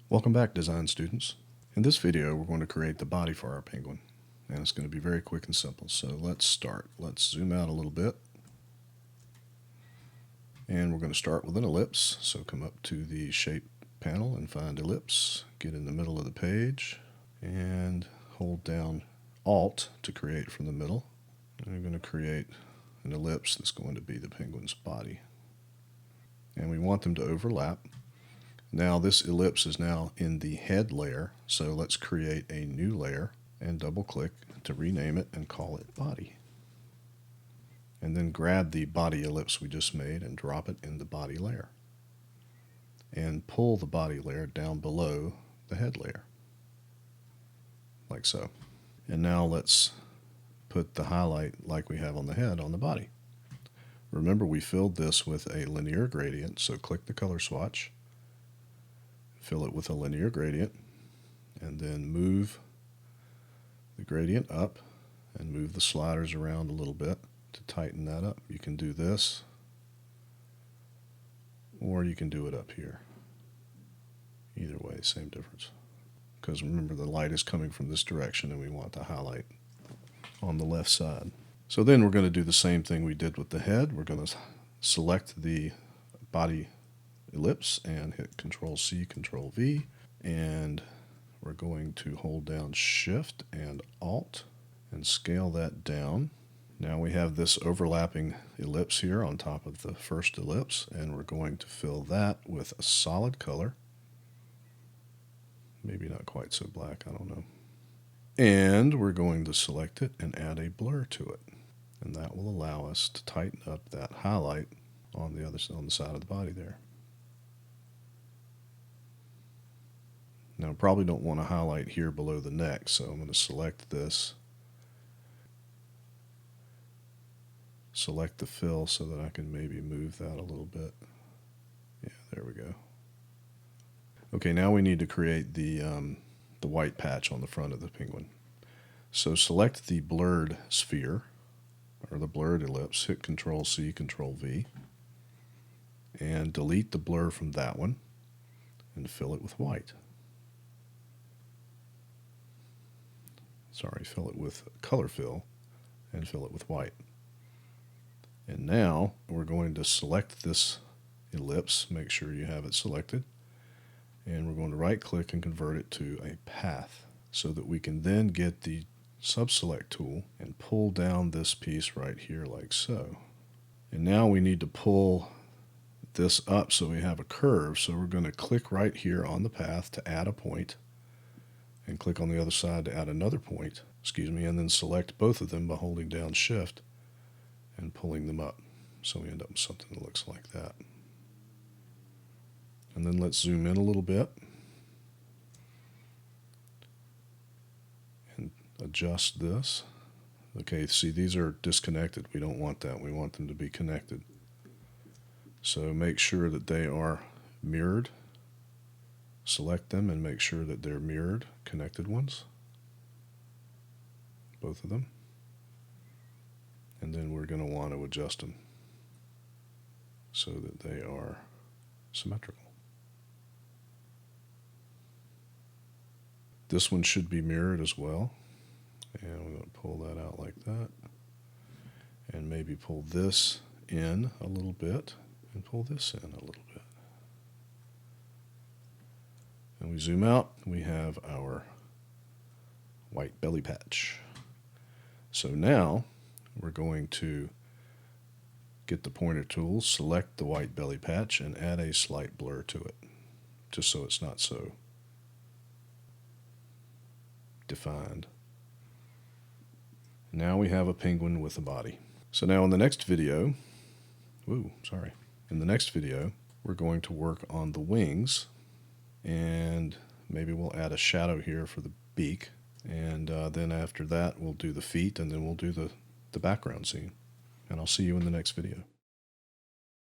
Welcome back, design students. In this video, we're going to create the body for our penguin, and it's going to be very quick and simple. So let's start. Let's zoom out a little bit, and we're going to start with an ellipse. So come up to the shape panel and find ellipse, get in the middle of the page, and hold down Alt to create from the middle. And we're going to create an ellipse that's going to be the penguin's body. And we want them to overlap. Now this ellipse is now in the head layer, so let's create a new layer and double click to rename it and call it body. And then grab the body ellipse we just made and drop it in the body layer. And pull the body layer down below the head layer, like so. And now let's put the highlight like we have on the head on the body. Remember, we filled this with a linear gradient, so click the color swatch, fill it with a linear gradient, and then move the gradient up and move the sliders around a little bit to tighten that up. You can do this, or you can do it up here. Either way, same difference. Because remember, the light is coming from this direction and we want the highlight on the left side. So then we're going to do the same thing we did with the head. We're going to select the body ellipse and hit Control-C, Control-V, and we're going to hold down Shift and Alt and scale that down. Now we have this overlapping ellipse here on top of the first ellipse, and we're going to fill that with a solid color. Maybe not quite so black, I don't know. And we're going to select it and add a blur to it. And that will allow us to tighten up that highlight on the side of the body there. Now I probably don't want to highlight here below the neck, so I'm going to select this. Select the fill so that I can maybe move that a little bit. Yeah, there we go. Okay, now we need to create the white patch on the front of the penguin. So select the blurred sphere, or the blurred ellipse, hit Control-C, Control-V, and delete the blur from that one, and fill it with white. Sorry, fill it with color fill, and fill it with white. And now we're going to select this ellipse, make sure you have it selected, and we're going to right click and convert it to a path so that we can then get the subselect tool and pull down this piece right here like so. And now we need to pull this up so we have a curve, so we're going to click right here on the path to add a point and click on the other side to add another point, and then select both of them by holding down Shift and pulling them up, so we end up with something that looks like that. And then let's zoom in a little bit and adjust this. Okay, see, these are disconnected. We don't want that. We want them to be connected. So make sure that they are mirrored. Select them and make sure that they're mirrored, connected ones. Both of them. And then we're going to want to adjust them so that they are symmetrical. This one should be mirrored as well. And we're going to pull that out like that. And maybe pull this in a little bit and pull this in a little bit. And we zoom out, we have our white belly patch. So now we're going to get the pointer tool, select the white belly patch, and add a slight blur to it, just so it's not so defined. Now we have a penguin with a body. So now in the next video, in the next video, we're going to work on the wings, and maybe we'll add a shadow here for the beak, and then after that we'll do the feet, and then we'll do the background scene. And I'll see you in the next video.